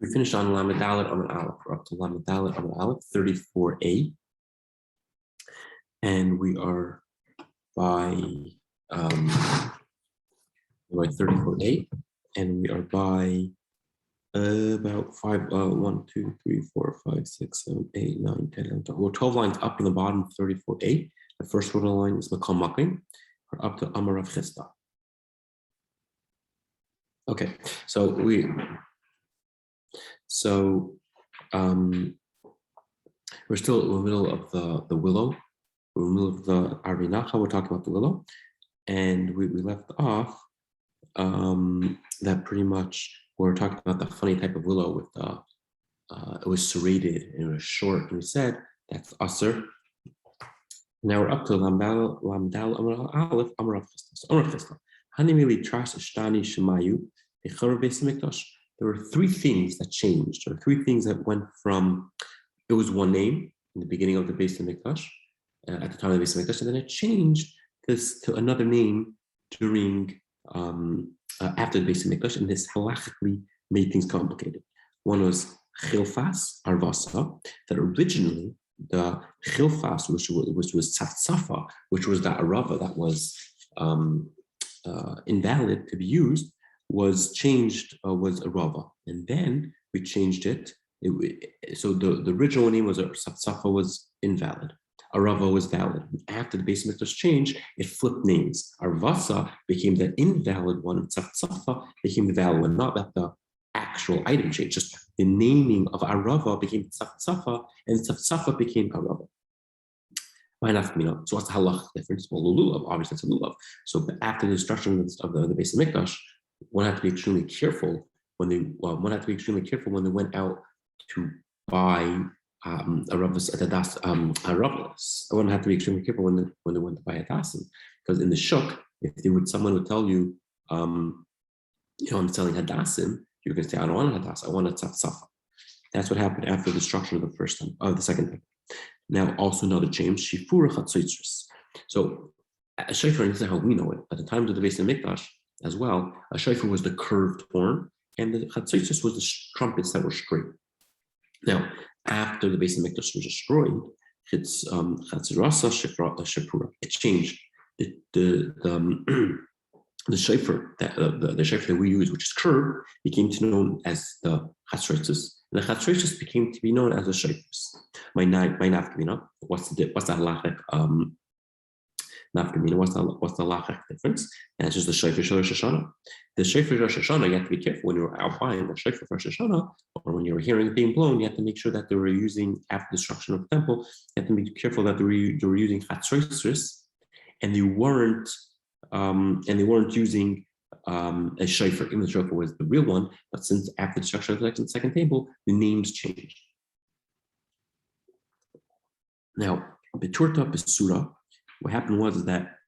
We finished on Lamed Dalet Amud Aleph. We're up to Lamed Dalet Amud Aleph 34a, and we are by 34a, and we are by about 1, 2, 3, 4, 5, 6, 7, 8, 9, 10, 11, 12. We're 12 lines up in the bottom of 34a. The first one of the line is Makam Makim. We're up to Amar Rav Chisda. Okay, so we're still in the middle of the willow. We're in the middle of the Arinacha. We're talking about the willow, and we left off that pretty much we're talking about the funny type of willow with it was serrated and it was short, and we said that's Aser. Now we're up to Lamdal Amar Aleph Amar Rav Chisda. Hanimili Tras Ashtani Shemayu. There were three things that changed, or three things that went from, it was one name in the beginning of the Beis Hamikdash, at the time of the Beis Hamikdash, and then it changed this to another name during, after the Beis Hamikdash, and this halachically made things complicated. One was Chilfas Arvasa, that originally the Chilfas, which was Tzafzafa, which was the Arava that was invalid to be used, was changed, was Arava, and then we changed it. So the original name was Tzafzafa was invalid. Arava was valid. After the Beis Hamikdash change, it flipped names. Arvasa became the invalid one, and Tzafzafa became the valid one. Not that the actual item changed, just the naming of Arava became Tzafzafa, and Tzafzafa became Arava. So what's the halach difference? Well, lulav, obviously it's a lulav. So after the destruction of the Beis Hamikdash, one had to be extremely careful when they went out to buy aravas at aravas. One had to be extremely careful when they went to buy a dasim, because in the shuk, if someone would tell you, I'm selling hadassim, you're going to say, I don't want a hadas, I want a tzafzafa. That's what happened after the destruction of the second time. Now, also another change, shifura chatzotzros. So a shofar, and this is how we know it, at the time of the Beis Hamikdash as well, a shofar was the curved horn, and the chatzotzros was the trumpets that were straight. Now, after the Beis Hamikdash was destroyed, it's chatzirasa shepura. It changed. The shofar the shofar that we use, which is curved, became known as the chatzrotzos. The chatzrotzos became to be known as the shofars. My nafkamina. What's the halachic nafkamina? What's the halachic difference? And it's just the shofar shel Rosh Hashanah. The shofar Rosh Hashanah, you have to be careful when you're out buying the shofar for Rosh Hashanah, or when you're hearing it being blown. You have to make sure that they were using, after the destruction of the temple, you have to be careful that they were using chatzrotzos, and they weren't using a shofar, even though the shofar was the real one. But since after the destruction of the second table, the names changed. Now, Beturta Besura, what happened was that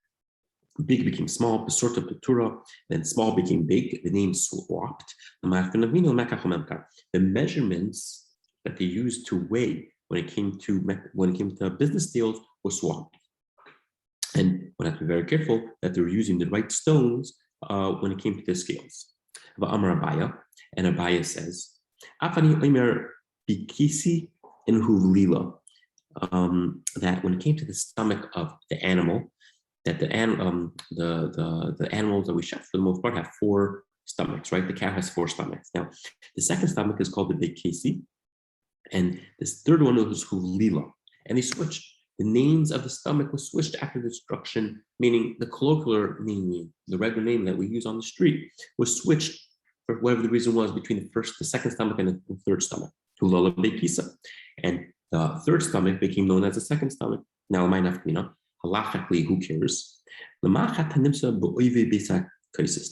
big became small, Besurta Betura, then small became big, the name swapped. The measurements that they used to weigh when it came to business deals was swapped. And one has to be very careful that they were using the right stones when it came to the scales. Amar Abaya, and Abaya says, Afani Omer Bikisi in Hulila, that when it came to the stomach of the animal, that the animals that we shecht for the most part have 4 stomachs, right? The cow has 4 stomachs. Now, the second stomach is called the Bikisi, and this third one was Hulila, and they switched. The names of the stomach was switched after the destruction, meaning the colloquial name, the regular name that we use on the street, was switched for whatever the reason was between the second stomach and the third stomach, Hulala Bekisa. And the third stomach became known as the second stomach. Now, halachically, who cares?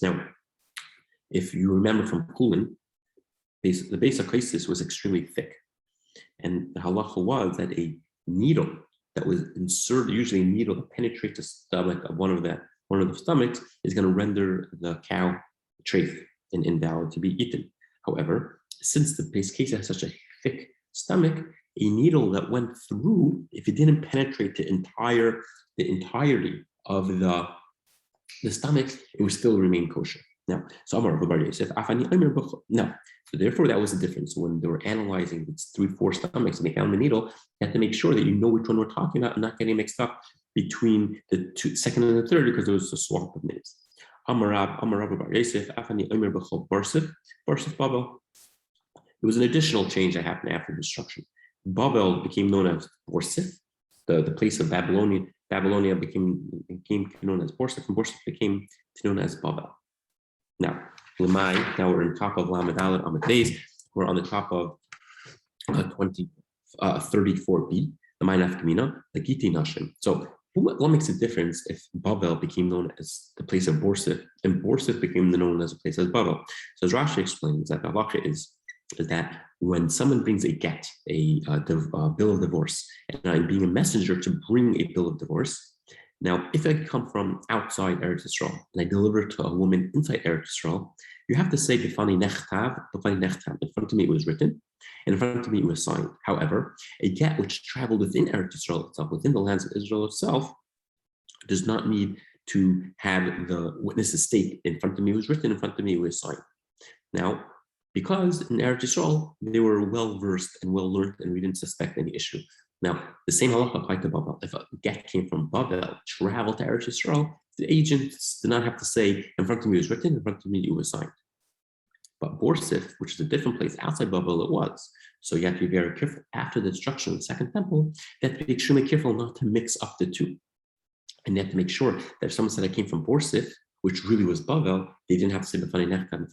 Now, if you remember from Kollel, the base of crisis was extremely thick. And the halacha was that a needle that was inserted, usually a needle that penetrates the stomach of one of the stomachs, is going to render the cow treif and invalid to be eaten. However, since the base case has such a thick stomach, a needle that went through, if it didn't penetrate the entirety of the stomach, it would still remain kosher. Now, so Amar Rabbi Yosef, no. So therefore, that was the difference. So when they were analyzing these 3-4 stomachs and they found the needle, you have to make sure that you know which one we're talking about and not getting mixed up between the second and the third, because there was a swap of names. Amar Rabbi Yosef, Barsif Babel. It was an additional change that happened after destruction. Babel became known as Borsif, the place of Babylonia. Babylonia became known as Borsif, and Borsif became known as Babel. Now we're on top of Lamed Aleph Amud Beis. We're on the top of 34b, the Ma'anaf Kamina, the Giti Nashim. So what makes a difference if Babel became known as the place of Borsif and Borsif became known as a place as Babel? So as Rashi explains, that the halacha is that when someone brings a get, a bill of divorce, and I'm being a messenger to bring a bill of divorce. Now, if I come from outside Eretz Yisrael and I deliver it to a woman inside Eretz Yisrael, you have to say b'fani nechtav. In front of me it was written, and in front of me it was signed. However, a get which traveled within Eretz Yisrael itself, within the lands of Israel itself, does not need to have the witness's state in front of me it was written, in front of me it was signed. Now, because in Eretz Yisrael they were well versed and well learned, and we didn't suspect any issue. Now, the same halacha applied to Babel. If a get came from Babel, traveled to Eretz Yisrael, the agents did not have to say, in front of me it was written, in front of me it was signed. But Borsif, which is a different place outside Babel, it was. So you have to be very careful. After the destruction of the second temple, you have to be extremely careful not to mix up the two. And you have to make sure that if someone said I came from Borsif, which really was Babel, they didn't have to say b'fani nechtam.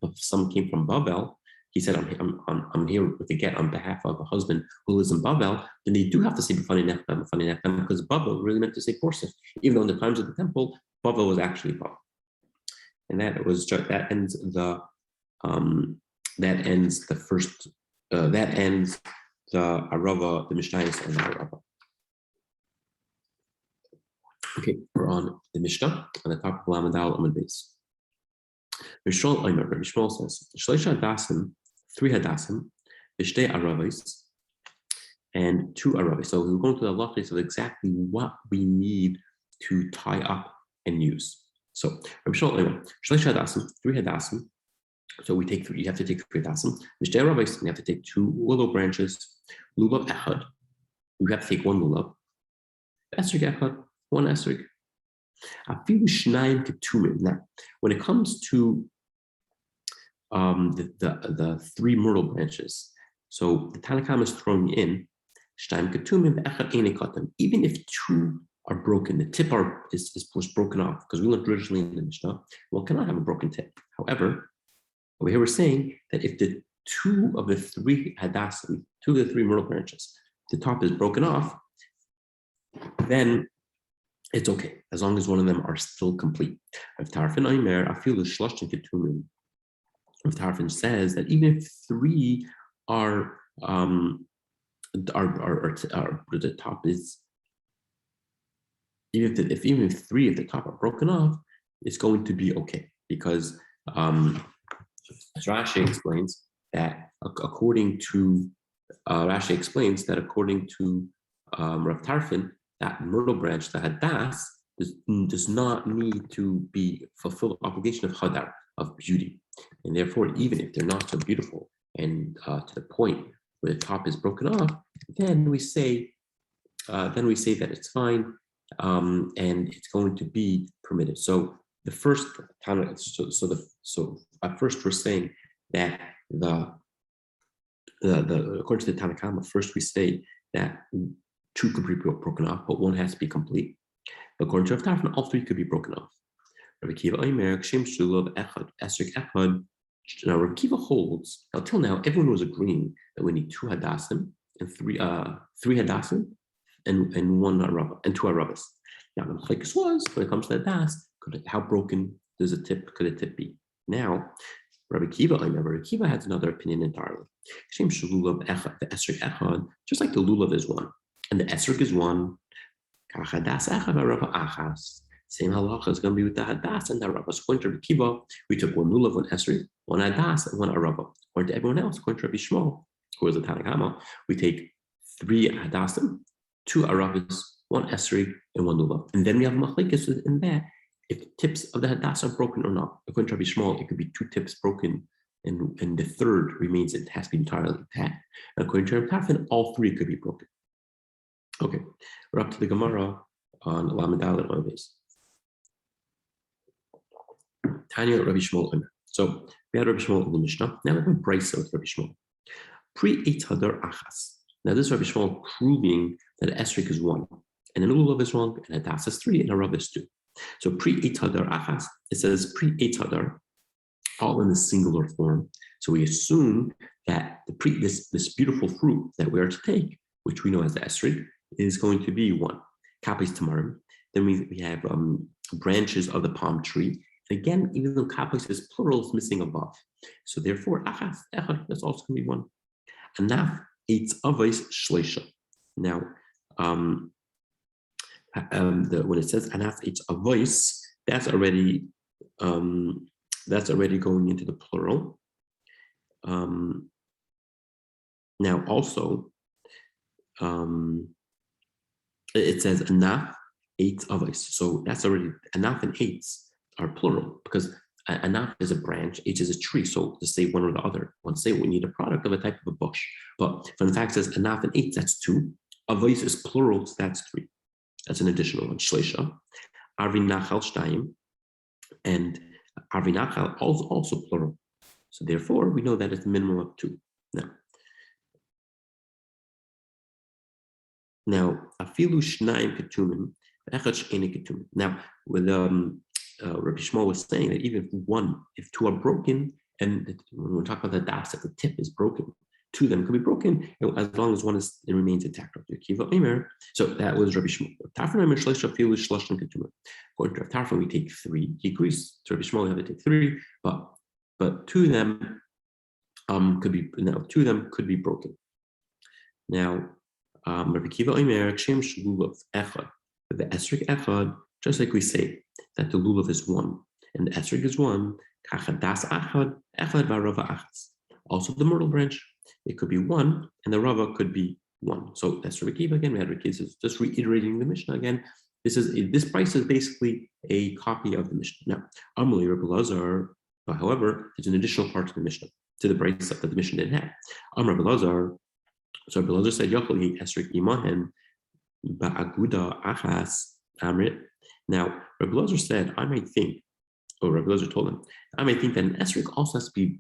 But if someone came from Babel, he said, I'm here with the get on behalf of a husband who lives in Babel, then they do have to say b'fani nechtam, because Babel really meant to say Borsif, even though in the times of the temple, Babel was actually Babel. And that ends the Arava, the Mishnayos and the Arava. Okay, we're on the Mishnah on the top of Lamed Aleph Amud Beis. Rabbi Shmuel says, Shleisha Hadasim, 3 Hadasim, Vishtei Aravos, and 2 Aravos. So we're going to the halachos of exactly what we need to tie up and use. So Rabbi Shmuel, Shleisha Hadasim, 3 Hadasim. So we take 3. You have to take 3 Hadasim. Vishtei Aravos, and you have to take 2 willow branches. Lulav Echad. You have to take 1 lulav. Esrog Echad. 1 esrog. Afilu shnayim ketumim. Now, when it comes to the 3 myrtle branches, so the Tanakhama is throwing in shnayim ketumim echad ein katam. Even if 2 are broken, the tip was broken off, because we learned originally in the Mishnah, one cannot have a broken tip. However, over here we're saying that if the 2 of the 3 hadasim, 2 of the 3 myrtle branches, the top is broken off, then it's okay, as long as one of them are still complete. If Tarfin says that even if 3 are the top is, even if 3 at the top are broken off, it's going to be okay, because Rashi explains that according to Rav Tarfin, that myrtle branch, the hadas, does not need to be fulfill the obligation of hadar, of beauty, and therefore, even if they're not so beautiful and to the point where the top is broken off, then we say that it's fine, and it's going to be permitted. So the first time, so at first we're saying that the according to the Tanakhama, first we say that 2 could be broken off, but 1 has to be complete. But according to Rav Tarfon, all 3 could be broken off. Rabbi Kiva holds, until now, everyone was agreeing that we need 2 hadasim and 3 hadasim and 1 arava and 2 aravas. Now the machlekes was, when it comes to hadas, how broken could a tip be? Now, Rabbi Kiva has another opinion entirely. Just like the lulav is 1. And the esrog is 1. Same halacha is going to be with the hadas and the arava. So according to Rabbi Kiva, we took 1 lulav, 1 esrog, 1 hadas, and 1 arava. According to everyone else, according to Rabbi Shmuel, who is the Tanakhama, we take 3 hadasim, 2 aravas, 1 esrog, and 1 lulav. And then we have machlekes in there. if the tips of the hadass are broken or not. According to Rabbi Shmuel, it could be 2 tips broken, and the third remains, it has to be entirely intact. According to Rabbi Tarfon, all 3 could be broken. Okay, we're up to the Gemara on Lamed Dalet on base. Tanya Rabbi Shmuel. So we had Rabbi Shmuel in the Mishnah. Now we have a brisa with Rabbi Shmuel. Pre-Eitz Hadar Achas. Now this is Rabbi Shmuel proving that esrog is 1, and a lulav is 1, and a das is 3, and a rav is 2. So pre-Eitz Hadar Achas, it says pre-Eitz Hadar, all in the singular form. So we assume that this beautiful fruit that we are to take, which we know as the esrog, is going to be 1. Kapis tamarim. Then we have branches of the palm tree. Again, even though kapis is plural, it's missing above. So therefore, achas, echad, that's also going to be 1. Anaf, eitz avos shleisha. Now, when it says anaf eitz avos, that's already going into the plural. Now also, it says anaf eitz avos. So that's already anaf and eitz are plural, because anaf is a branch, each is a tree. So to say one or the other, one say we need a product of a type of a bush. But from the fact it says anaf and eitz, that's 2. Avos is plural, so that's 3. That's an additional one. Shleisha, arvi nachal shtayim, and arvi nachal also plural. So therefore, we know that it's a minimum of 2. Now, afilu shnayim ketumim, echad she'ene ketumim. Now, with Rabbi Shmuel was saying that even if 2 are broken, and when we're talking about the das, that the tip is broken, 2 of them could be broken as long as 1 remains intact. So that was Rabbi Shmuel. According to Tarfon, we take 3. He agrees to Rabbi Shmuel, we have to take 3, but 2 of them could be broken. Now, Rabbi Kiva Omer, Shem Shululav Echad, the esrog echad, just like we say that the lulav is 1 and the esrog is 1, kachadas achad, echad v'rava achas. Also the myrtle branch, it could be 1 and the rava could be 1. So that's Rabbi Kiva again. We had Rabbi Kiva just reiterating the Mishnah again. This price is basically a copy of the Mishnah. Now, Amalei Rabbi Lazar, however, there's an additional part to the Mishnah, to the price that the Mishnah didn't have. Rabbi Lazar. So Rabbi Lazar said, Yochel esrog imahen ba'aguda achas amrit. Now, Rabbi Boruch said, Rabbi Boruch told him, I might think that an esrog also has to be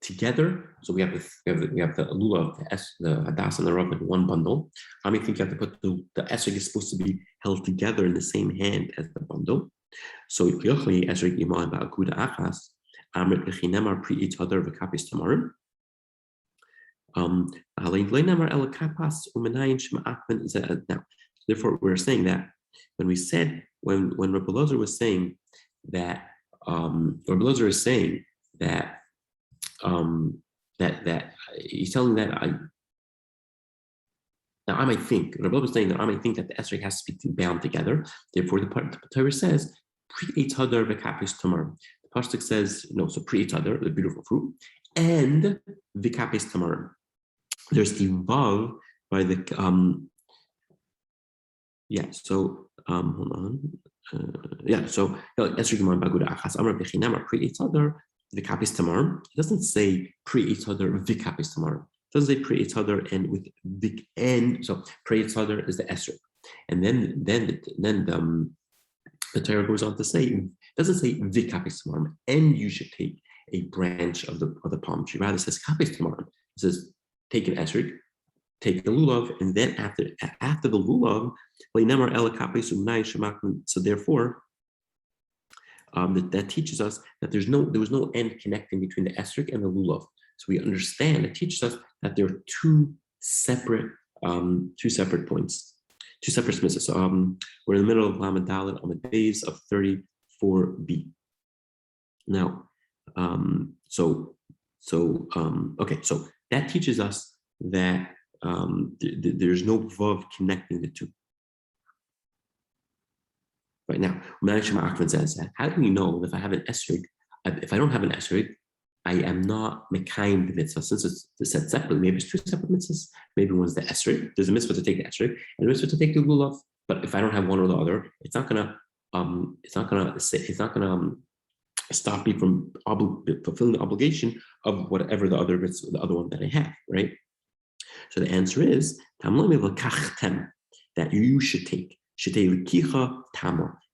together. So we have the lulav, the hadas, and the rav in one bundle. I might think you have to put the esrog is supposed to be held together in the same hand as the bundle. So yochli esrog iman ba'aguda achas amrit lechinemar pri-Eitz Hadar v'kapis tamarim. Now, therefore, we're saying that when we said when Rabbi Lazar was saying that Rabbi Lazar is saying that that he's telling that I might think Rabbi Lazar was saying that I might think that the esrog has to be bound together. Therefore, the Torah says pre-Eitz Hadar v'kapis tamar. The pasuk says no, so pre-Eitz Hadar, the beautiful fruit, and v'kapis tamar. There's a vav by the hold on. So esrog iman ba'aguda achas amar b'chinamar pre-Eitz Hadar v'kapis tamar. It doesn't say pre-Eitz Hadar v'kapis tamar. It doesn't say pre-Eitz Hadar and with vik and. So pre-Eitz Hadar is the esrog, and then the Torah goes on to say it doesn't say v'kapis tamar and you should take a branch of the palm tree. Rather, it says kapis tamar. It says take an esrog, take the lulav, and then after the lulav, so therefore, that teaches us that there was no end connecting between the esrog and the lulav. So we understand it teaches us that there are two separate points, two separate smiths. So we're in the middle of Lamed Dalet on the days of 34b. Now, okay, so that teaches us that there's no vav connecting the two. Right now, Shema Achman says that. How do we know if I have an esrog? If I don't have an esrog, I am not mekayim the mitzvah. Since it's said separately, maybe it's 2 separate mitzvahs. Maybe one's the esrog. There's a mitzvah to take the esrog and a mitzvah to take the lulav. But if I don't have one or the other, it's not gonna stop me from fulfilling the obligation of whatever the other one that I have, right? So the answer is that you should take.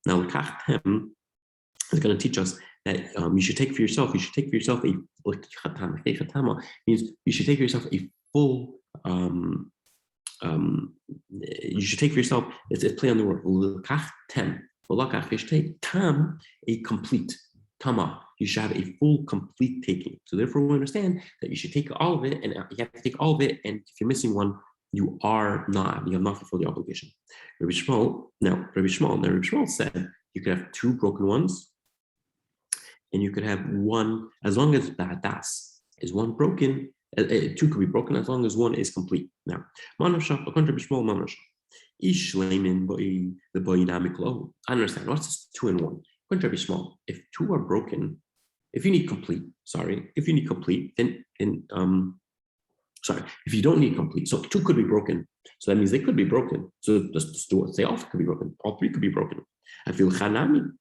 Now, is going to teach us that you should take for yourself. You should take for yourself means you should take for yourself a full. You should take for yourself. It's play on the word. You should take tam, a complete tama. You should have a full, complete taking. So therefore, we understand that you should take all of it, and you have to take all of it. And if you're missing one, you have not fulfilled the obligation. Rabbi Shmuel said you could have two broken ones, and you could have one, as long as the hadas is one broken, two could be broken as long as one is complete. Now, I understand. What's this 2 and 1? If two are broken, if you need complete, then if you don't need complete, so two could be broken. So that means they could be broken. So just do it. Say all could be broken. All three could be broken. I feel chanami.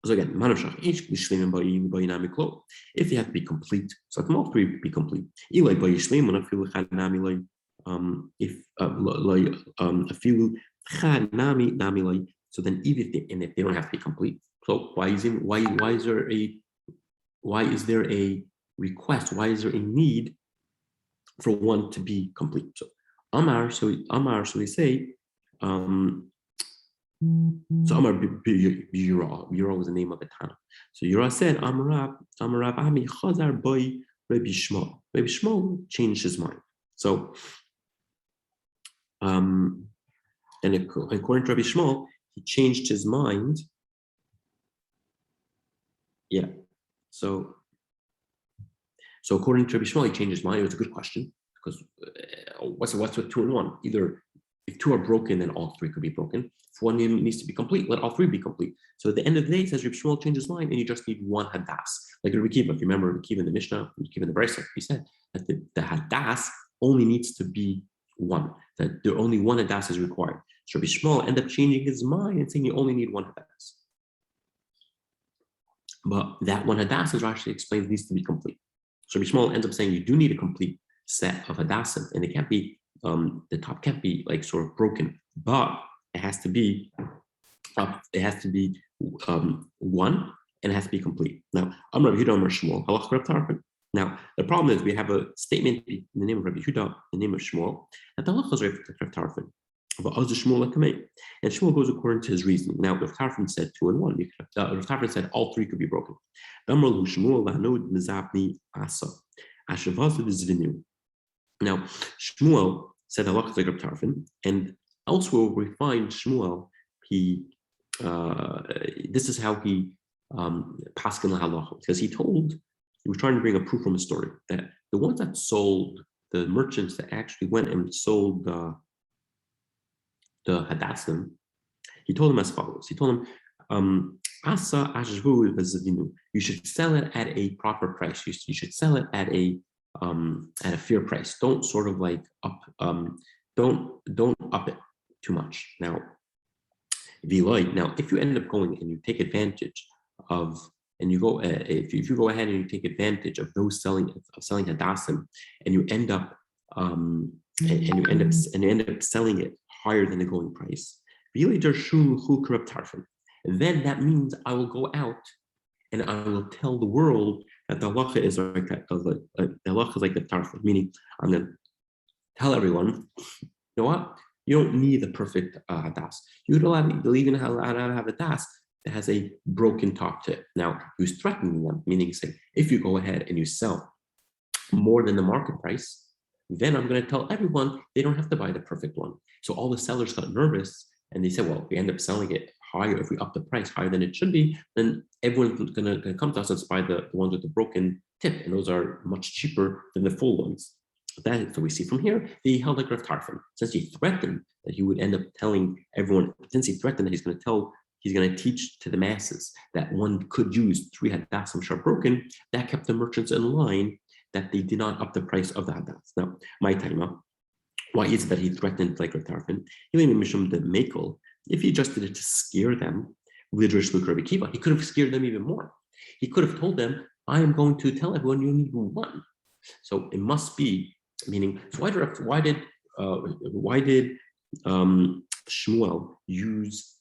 So again, if they have to be complete, so let them all three be complete. If so then even if they don't have to be complete, so why is there a request? Why is there a need for one to be complete? So Amar, so we say, so Amar Yura was the name of the Tana. So Yura said, Amarab Ami Chazar Boy Rabbi Shmuel. Rabbi Shmuel changed his mind. So, and according to Rabbi Shmuel, he changed his mind. Yeah. So according to Rabbi Shmuel, he changed his mind. It was a good question because what's with 2 and 1? Either if two are broken, then all three could be broken. If one needs to be complete, let all three be complete. So at the end of the day, it says Rabbi Shmuel changed his mind, and you just need one hadas. Like Rabbi Kiva, if you remember Rabbi Kiva in the Mishnah, Rabbi Kiva in the Brisa, he said that the hadas only needs to be one. That there only one hadas is required. So Rabbi Shmuel ended up changing his mind and saying you only need one hadas. But that one hadas, as Rashi explains, needs to be complete. So Rabbi Shmuel ends up saying you do need a complete set of hadasim, and it can't be the top can't be like sort of broken, but it has to be one, and it has to be complete. Now, Rabbi Yehuda Amar Shmuel, halach Reb Tarfon. Now, the problem is we have a statement in the name of Rabbi Yehuda, the name of Shmuel, that the halach is Reb Tarfon. But also Shmuel and Shmuel goes according to his reasoning. Now, Reb Tarfon said 2 and 1. Reb Tarfon said all three could be broken. Now, Shmuel said halach is like Reb Tarfon, and elsewhere we find Shmuel. This is how he paskin lahalacha, because he was trying to bring a proof from a story that the ones that sold, the merchants that actually went and sold the hadassim, he told them as follows. He told them, Asa ashvu v'zavinu. You should sell it at a proper price. You should sell it at a fair price. Don't sort of like up. Don't up it too much. Now, if you end up going and you take advantage of, and you go, if you go ahead and you take advantage of those selling hadassim, and you end up selling it higher than the going price, then that means I will go out and I will tell the world that the halacha is like that. The halacha is like the tarfon, meaning I'm going to tell everyone, you know what? You don't need the perfect hadas. You don't even have a hadas that has a broken top tip. Now, he was threatening them, meaning saying, if you go ahead and you sell more than the market price, then I'm going to tell everyone they don't have to buy the perfect one. So all the sellers got nervous, and they said, well, if we end up selling it higher, if we up the price higher than it should be, then everyone's going to come to us and buy the ones with the broken tip, and those are much cheaper than the full ones. So we see from here, he held like Rav Tarfon. Since he threatened that he would end up telling everyone, since he threatened that he's going to teach to the masses that one could use 3 hadassim which are broken, that kept the merchants in line, that they did not up the price of the hadas. Now, my time up. Why is it that he threatened like Rav Tarfon? If he just did it to scare them, he could have scared them even more. He could have told them, I am going to tell everyone you need one. So it must be, meaning, so why did Shmuel use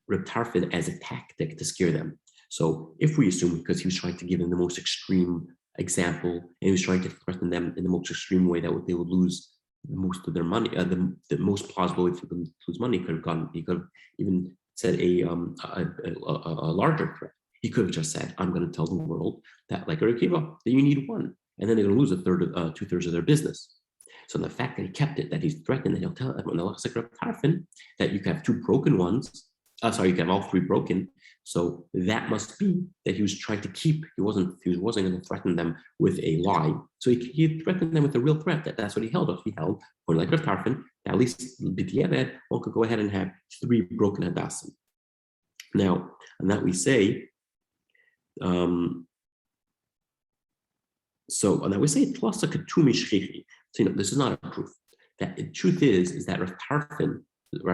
Reb Tarfon as a tactic to scare them? So if we assume because he was trying to give them the most extreme example, and he was trying to threaten them in the most extreme way that they would lose most of their money, the most plausible way for them to lose money, he could have even said a larger threat. He could have just said, I'm going to tell the world that, like Rabbi Akiva, that you need one. And then they're going to lose 2/3 of their business. So the fact that he kept it, that he's threatened, that he'll tell everyone that you can have two broken ones. You can have all three broken. So that must be that he was trying to keep. He wasn't going to threaten them with a lie. So he threatened them with a real threat. That's what he held. He held, or like Rav Tarfon, at least b'diavad, one could go ahead and have three broken hadassim. Now, and that we say. So that we say tlasa ketumi shchichi. So this is not a proof. That the truth is that Rav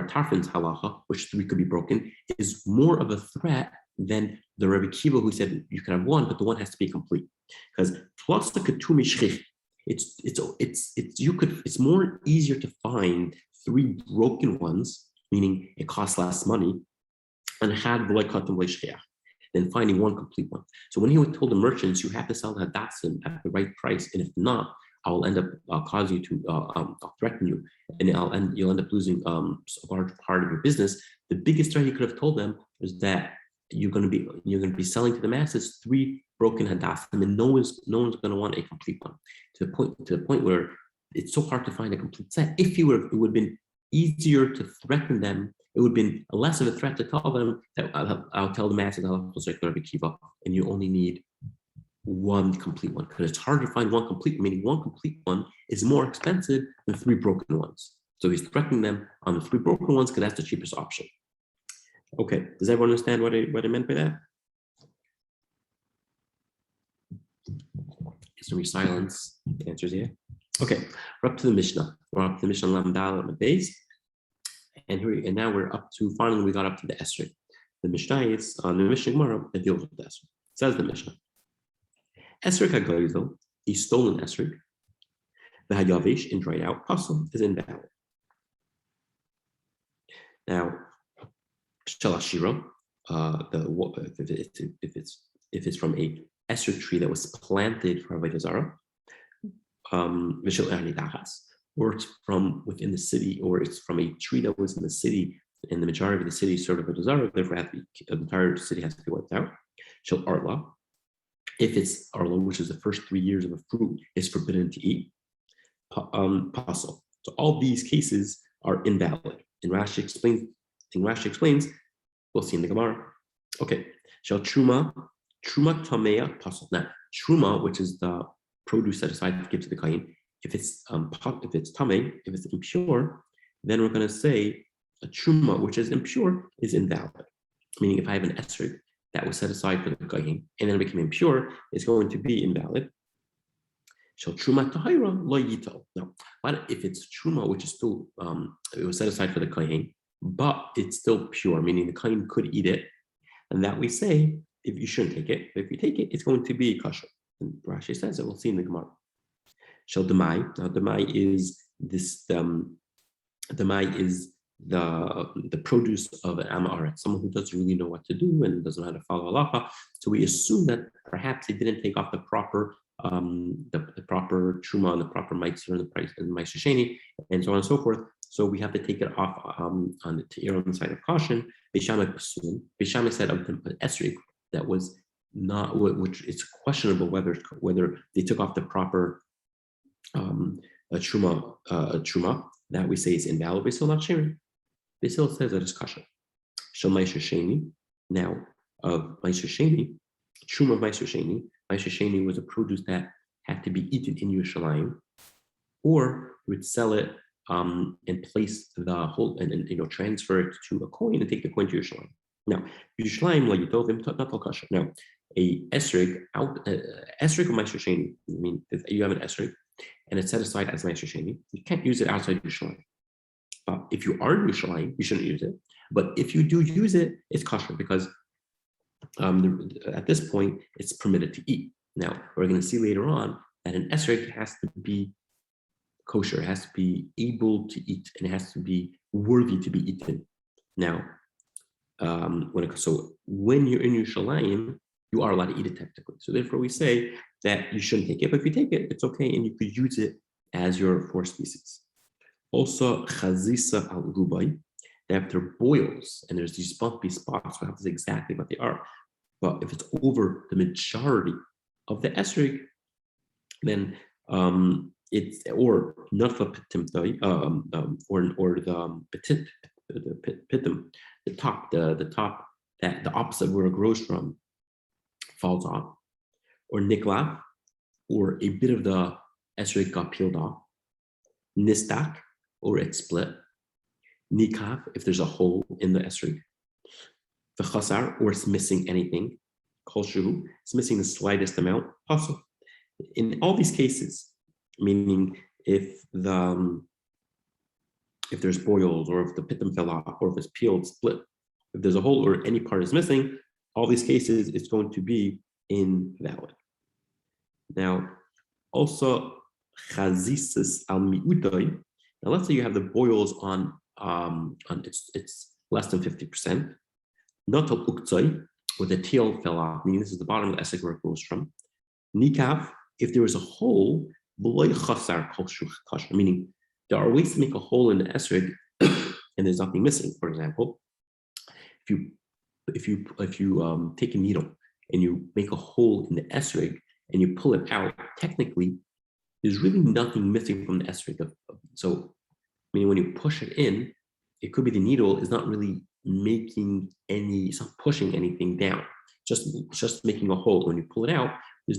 Tarfon's halacha, which three could be broken, is more of a threat than the Rabbi Akiva who said you can have one, but the one has to be complete. Because tlasa ketumi shchichi, it's more easier to find three broken ones, meaning it costs less money, and had v'lo katam v'lo shchiach, than finding one complete one. So when he would tell the merchants, you have to sell the hadassim at the right price, and if not, I will end up causing you to I'll threaten you, and you'll end up losing a large part of your business. The biggest threat he could have told them was that you're going to be selling to the masses three broken hadassim, and no one's going to want a complete one. To the point where it's so hard to find a complete set. If it would have been easier to threaten them. It would have been less of a threat to tell them that I'll tell the masses I'll Rabbi Akiva, and you only need one complete one, because it's hard to find one complete, meaning one complete one is more expensive than three broken ones. So he's threatening them on the three broken ones because that's the cheapest option. Okay, does everyone understand what I meant by that? Is there any silence? The answer's here. Okay, we're up to the Mishnah. We're up to the Mishnah Lamdal on the base. And now we're up to, finally we got up to the esrog. The Mishnah is on the Mishnah Gemara that deals with the esrog. Says the Mishnah. Esrog hagoyzel, a stolen esrog, the hayavish, and dried out, pasul, is invalid. Now, shalashiro, if it's from a esrog tree that was planted for Avodah Zarah, v'shel erni dachas, or it's from within the city, or it's from a tree that was in the city, and the majority of the city is sort of a desire, therefore the entire city has to be wiped out. Shel arla, if it's arla, which is the first 3 years of a fruit, is forbidden to eat. Pasul. So all these cases are invalid. And Rashi explains, we'll see in the Gemara. Okay. Shel truma tamea pasul. Now, truma, which is the produce set aside to give to the kohen, if it's tamei, if it's impure, then we're going to say a truma, which is impure, is invalid. Meaning, if I have an esrog that was set aside for the kohen and then it became impure, it's going to be invalid. Shall truma tahira lo yito. No, but if it's truma, which is still it was set aside for the kohen, but it's still pure, meaning the kohen could eat it, and that we say if you shouldn't take it, but if you take it, it's going to be kosher. And Rashi says it. We'll see in the Gemara. Shall demai. Now demai is this. Demai is the produce of an amaret, someone who doesn't really know what to do and doesn't know how to follow halacha. So we assume that perhaps he didn't take off the proper the proper truma and the proper meitzur and the price and meitzur sheni and so on and so forth. So we have to take it off on the side of caution. Beishamai said of the esrog that was not, which it's questionable whether they took off the proper truma that we say is invalid. Basil not sharing. Basil says that it's kosher. Shel meitzur sheni. Now of meitzur sheni, truma of meitzur sheni. Meitzur sheni was a produce that had to be eaten in Yerushalayim, or you would sell it and place the whole and transfer it to a coin and take the coin to Yerushalayim. Now, Yerushalayim la yitovim not al kosher. Now, a esrog of meitzur sheni. I mean, if you have an esrog and it's set aside as Ma'aser Sheni, you can't use it outside Yerushalayim. If you are in Yerushalayim, you shouldn't use it. But if you do use it, it's kosher because at this point, it's permitted to eat. Now, we're going to see later on that an esrog has to be kosher, it has to be able to eat, and it has to be worthy to be eaten. Now, when you're in Yerushalayim, you are allowed to eat it technically. So therefore, we say that you shouldn't take it. But if you take it, it's okay, and you could use it as your four species. Also, chazisa al rubai, they have their boils, and there's these bumpy spots. We have to say exactly what they are. But if it's over the majority of the esrog, then it's or nafa pitim or the pitim, the top that the opposite where it grows from falls off, or nikla, or a bit of the esrog got peeled off, nistak, or it's split, nikav, if there's a hole in the esrog, v'chasar, or it's missing anything, kol shehu, it's missing the slightest amount, also. In all these cases, meaning if there's boils, or if the pitum fell off, or if it's peeled, split, if there's a hole or any part is missing, all these cases it's going to be invalid. Now, also chazisas al mi'utai. Now, let's say you have the boils on it's less than 50%. Not al uktzai, where the tail fell off, meaning this is the bottom of the esrog where it goes from. Nikav, if there was a hole, meaning there are ways to make a hole in the esrog and there's nothing missing. For example, if you take a needle and you make a hole in the esrog and you pull it out, technically there's really nothing missing from the esrog. So, meaning when you push it in, it could be the needle is not really it's not pushing anything down, just making a hole. When you pull it out, there's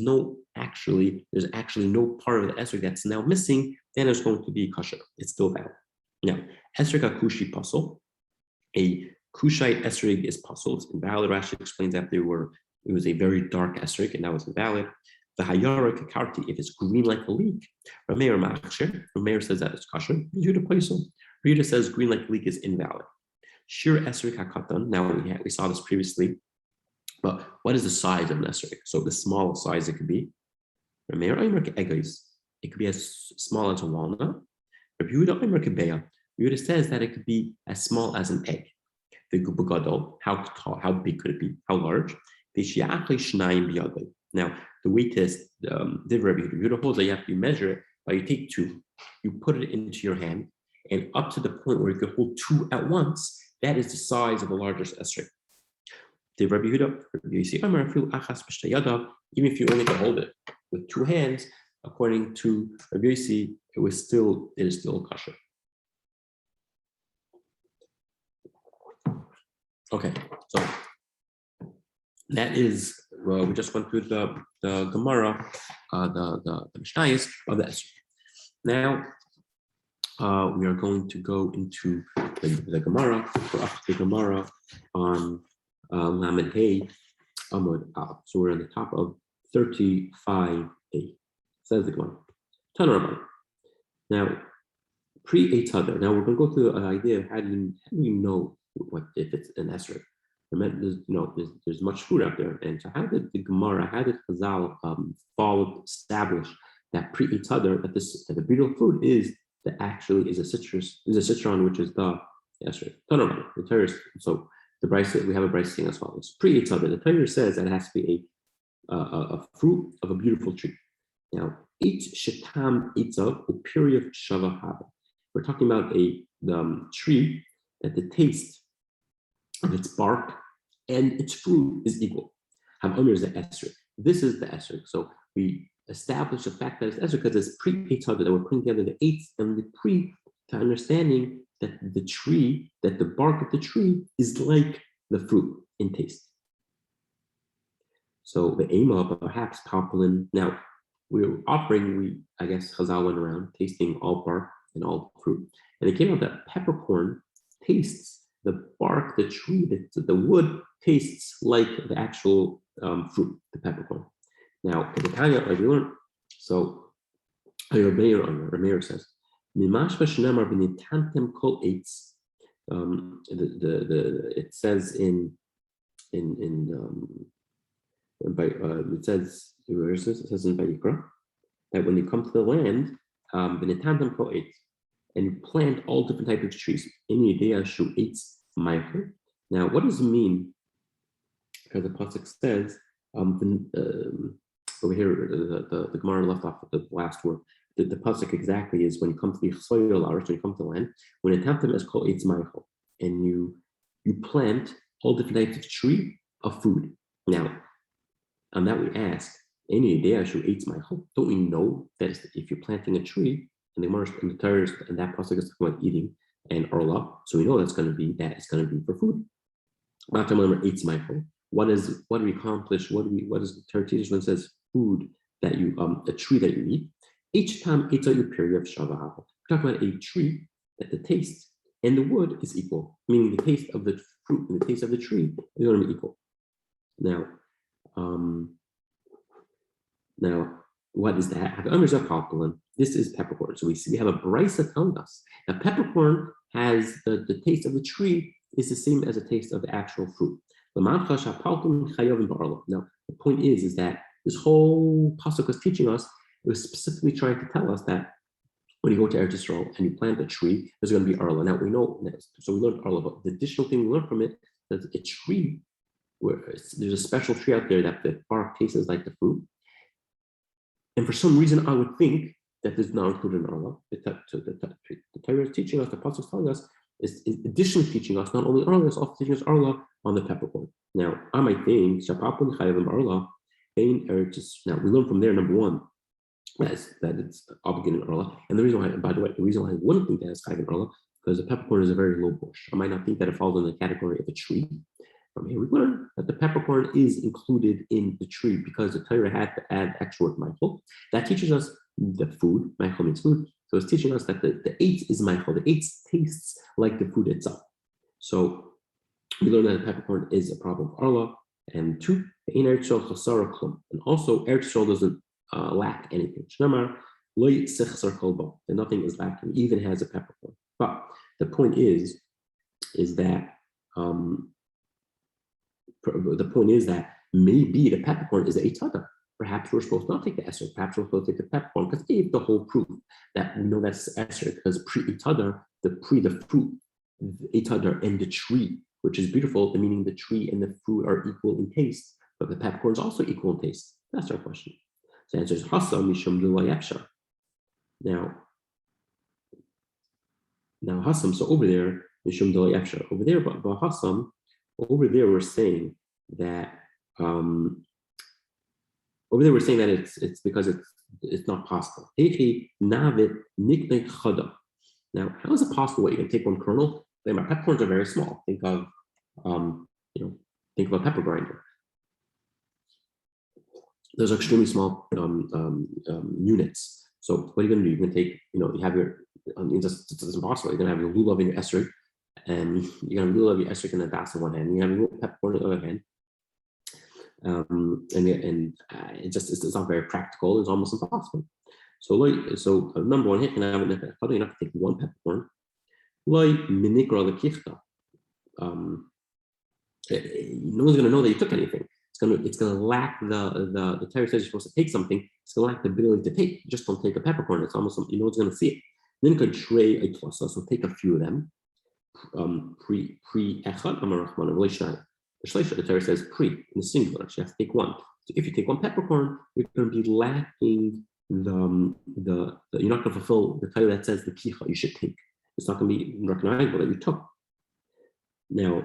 actually no part of the esrog that's now missing, then it's going to be kosher. It's still valid. Now, esrog akushi puzzle, a kushite esrog is puzzle. It's invalid. Rashi explains that it was a very dark esrog, and that was invalid. The hayara kakarti, if it's green like a leek, Rameir says that it's kosher. Rita says green like a leek is invalid. Shir esrog hakatan. Now we saw this previously. But what is the size of an esrog? So the smallest size it could be. It could be as small as a walnut. Yehuda says that it could be as small as an egg. How tall? How big could it be? How large? Now the way test Rabbi Yehuda holds that you have to measure it. But you take two, you put it into your hand, and up to the point where you could hold two at once. That is the size of the largest esrog. Rabbi Yehuda, even if you only can hold it with two hands, according to Rabbi Yossi, it is still kosher. Okay, so that is we just went through the Gemara, the Mishnayos of the esrog. Now we are going to go into the Gemara, the Gemara on Lamed Hey Amud Al. So we're on the top of 35a. Says the Gemara. Tanaraban. Now, pre-Eitz Hadar. Now we're going to go through an idea of how do you know what if it's an esrog? There's much food out there, and so how did the Gemara, how did Chazal establish that pre-Eitz Hadar that the beautiful fruit is that actually is a citron, which is the esrog. Tanaraban. The Torah. So the Brisa, we have a Brisa saying as follows: pre-Eitz Hadar, the Torah says that it has to be a fruit of a beautiful tree. Now, each shetam itzav upiriv shava haba. We're talking about the tree that the taste of its bark and its fruit is equal. Hamomer is the esrog. This is the esrog. So we establish the fact that it's esrog because it's pre-Eitz Hadar that we're putting together the eitz and the pre to understanding that the bark of the tree is like the fruit in taste. So the aim of perhaps poplin. Now I guess Chazal went around tasting all bark and all fruit, and it came out that peppercorn tastes the bark, the tree, the wood tastes like the actual fruit, the peppercorn. Now, in the Tanya, like we learned, so Rameir says, it says it says, where is this? It says in Vayikra that when you come to the land, and you plant all different types of trees. Now, what does it mean? Because the pasuk says over here, the Gemara left off the last word. The pasuk exactly is when you come to the Folio, when you come to the land, when it happens as called eitz ma'achel, and you plant all different types of tree of food. Now, on that we ask, don't we know that if you're planting a tree, and the Gemara and the Torah and that pasuk is talking about eating and arla, so we know it's going to be for food. What do we accomplish? What does the Torah teach when it says food that you a tree that you eat? Each time it's a period of shavah. We're talking about a tree that the taste and the wood is equal, meaning the taste of the fruit and the taste of the tree is going to be equal. Now, what is that? This is peppercorn. So we have a brisa telling us that peppercorn has the taste of the tree is the same as the taste of the actual fruit. Now, the point is that this whole pasuk was teaching us, it was specifically trying to tell us that when you go to Eretz Yisrael and you plant a tree, there's going to be arla. Now we know this, so we learned arla, but the additional thing we learned from it is that a tree, where there's a special tree out there that the bark tastes like the fruit. And for some reason, I would think that does not include an arla. The Torah is teaching us, the pasuk is telling us, is additionally teaching us not only arla, it's also teaching us arla on the peppercorn. Now, I might think, arla, now we learn from there, number one, that it's obligated arla. And the reason why, by the way, the reason why I wouldn't think that it's chayv arla, because the peppercorn is a very low bush. I might not think that it falls in the category of a tree. From here we learn that the peppercorn is included in the tree because the Torah had to add extra word Michael. That teaches us the food. Michael means food. So it's teaching us that the eitz is Michael. The eitz tastes like the food itself. So we learn that the peppercorn is a problem of arla. And two, and also Eretz Yisrael doesn't lack anything. Nothing is lacking, even has a peppercorn. But the point is that maybe the peppercorn is a eitada. Perhaps we're supposed to not take the esrog. Perhaps we're supposed to take the peppercorn because it gave the whole proof that we know that's esrog because pre-eitada, the fruit, eitada and the tree, which is beautiful, meaning the tree and the fruit are equal in taste, but the peppercorn is also equal in taste. That's our question. So the answer is Hasa Mishum Dulayapsha. Now Hasam, so over there, Mishum Dulayapsha. Over there, but Hasam, over there we're saying that it's because it's not possible. Now, how is it possible that you can take one kernel? My peppercorns are very small. Think of a pepper grinder. Those are extremely small units. So what are you going to do? You're going to take, you have your, it's impossible. You're going to have your lulav in your esrog, and you're going to lulav your esrog in the das on one hand. You have your peppercorn on the other hand. It's not very practical. It's almost impossible. So number one, you're not going to take one peppercorn. No one's going to know that you took anything. It's going to lack the Torah says you're supposed to take something. It's going to lack the ability to take. Just don't take a peppercorn. It's almost no one's going to see it. Then you could tray a tlosa. So take a few of them. Pre echad amarachman v'leishnai. The Torah says pre in the singular. So you have to take one. So if you take one peppercorn, you're going to be lacking the you're not going to fulfill the Torah that says the kicha you should take. It's not going to be recognizable that you took. Now,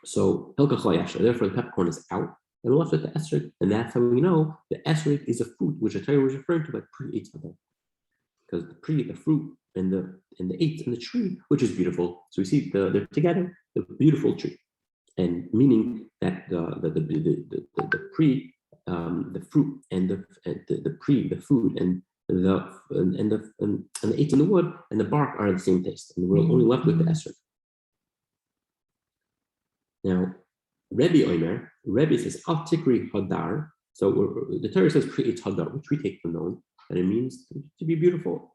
so therefore the peppercorn is out, and we're left with the esrog, and that's how we know the esrog is a fruit, which the Torah was referring to by pre-eitzah, because the fruit and the eitz and the tree, which is beautiful. So we see they're together, the beautiful tree, and meaning that the fruit and the food and the eitz and the wood and the bark are the same taste, and we're only left with the esrog. Now, Rebbe says, Al Tikri Hadar. So the Torah says pre-eitz Hadar, which we take for known. that it means to be beautiful.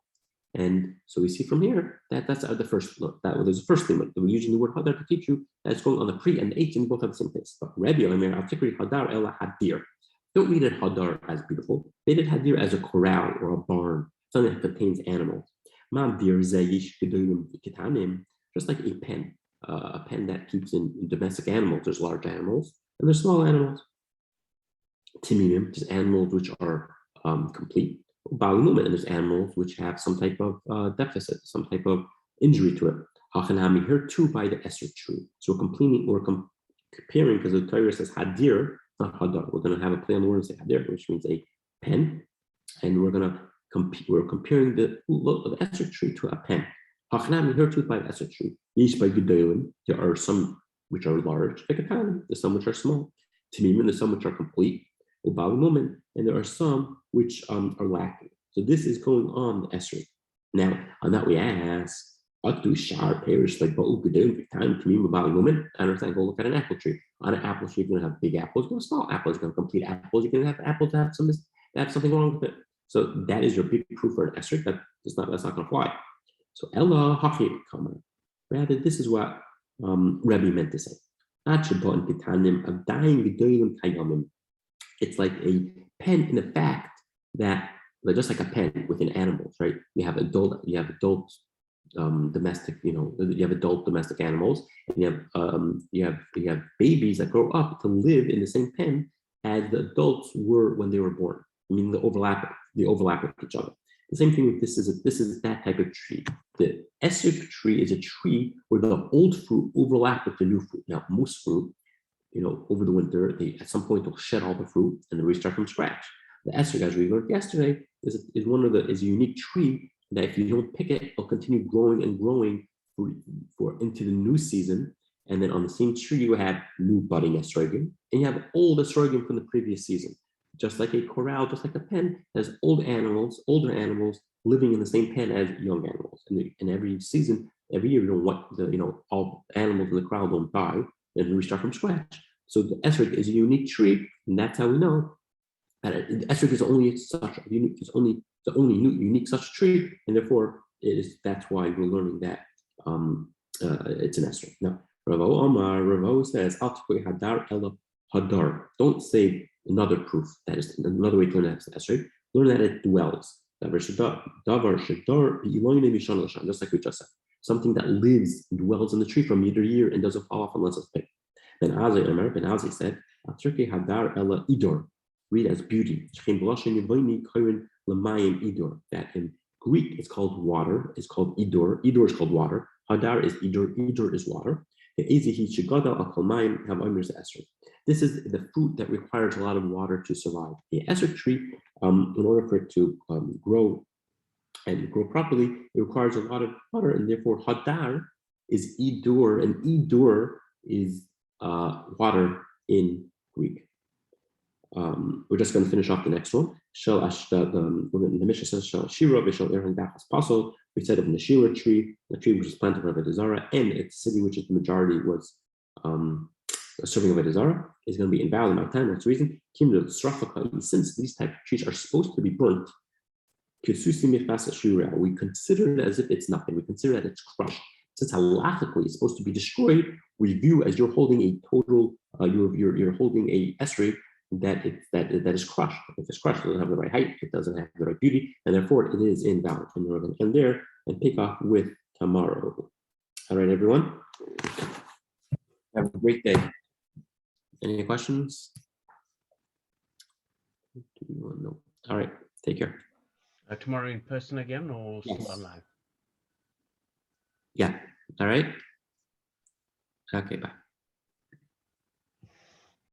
And so we see from here that that's the first look. That there's the first thing. We're using the word hadar to teach you that's going on the pre and the h, and both have the same place. But Rabbi Omer articulate hadar ela hadir. Don't read it hadar as beautiful. Read it hadir as a corral or a barn, something that contains animals. Just like a pen that keeps in domestic animals. There's large animals and there's small animals. Timimim, just animals which are complete. And there's animals which have some type of deficit, some type of injury to it. Hachanami here too by the Esrog tree. So we're comparing, because the Torah says hadir, not hadar. We're going to have a play on the word and say hadir, which means a pen, and we're comparing the Esrog tree to a pen. Hachanami here too by the Esrog tree. Yesh by gedolim, there are some which are large, there's some which are small. Timimim, there's some which are complete. And there are some which are lacking. So this is going on the Esrog. Now, on that we ask, Atu Shar Parish like time to me about woman. I understand. Go look at an apple tree. On an apple tree, you're gonna have big apples, you're gonna have small apples, you're gonna have complete apples, you're gonna have apples that have something wrong with it. So that is your big proof for an Esrog. That's not gonna fly. So Ella Hachi comment. Rather, this is what Rabbi meant to say. It's like a pen in the fact that, like, just like a pen within animals, right? You have adult domestic, you have adult domestic animals, and you have babies that grow up to live in the same pen as the adults were when they were born. I mean, they overlap with each other. The same thing with this is that type of tree. The Esrog tree is a tree where the old fruit overlap with the new fruit. Now, most fruit, over the winter, at some point they'll shed all the fruit and then restart from scratch. The Esrog, as we learned yesterday, is a unique tree that if you don't pick it, it'll continue growing and growing for into the new season. And then on the same tree, you have new budding esrogim, and you have old esrogim from the previous season. Just like a corral, just like a pen, has older animals living in the same pen as young animals. And every season, every year, all animals in the corral don't die, and restart from scratch. So the Esrog is a unique tree, and that's how we know that the Esrog is only the only unique such tree, and therefore that's why we're learning that it's an Esrog. Now, Ravo says, hadar ela hadar. Don't say another proof, that is another way to learn that it's an Esrog. Learn that it dwells. Just like we just said. Something that lives and dwells in the tree from year to year and doesn't fall off unless it's picked. Ben Azai said, hadar ela idor. Read as beauty. That in Greek it's called water, it's called idor. Idor is called water. Hadar is idor, idor is water. This is the fruit that requires a lot of water to survive. The Esrog tree, in order for it to grow and grow properly, it requires a lot of water, and therefore hadar is idur, and idur is water in Greek. We're just going to finish off the next one. The Mishnah says Shel Shira v'Shel Erin Dachas Pasol. We said of the Shira tree, the tree which is planted for Avodah Zarah, and its city, which is the majority was serving Avodah Zarah, is going to be invalid in my time. That's the reason. Since these type of trees are supposed to be burnt, we consider it as if it's nothing. We consider that it's crushed. Since halachically it's supposed to be destroyed, we view as you're holding a total, you're holding a esrog that is crushed. If it's crushed, it doesn't have the right height, it doesn't have the right beauty, and therefore it is invalid. And we're going to end there and pick up with tomorrow. All right, everyone. Have a great day. Any questions? No. All right. Take care. Tomorrow in person again, or yes. Online? Yeah. All right. Okay. Bye.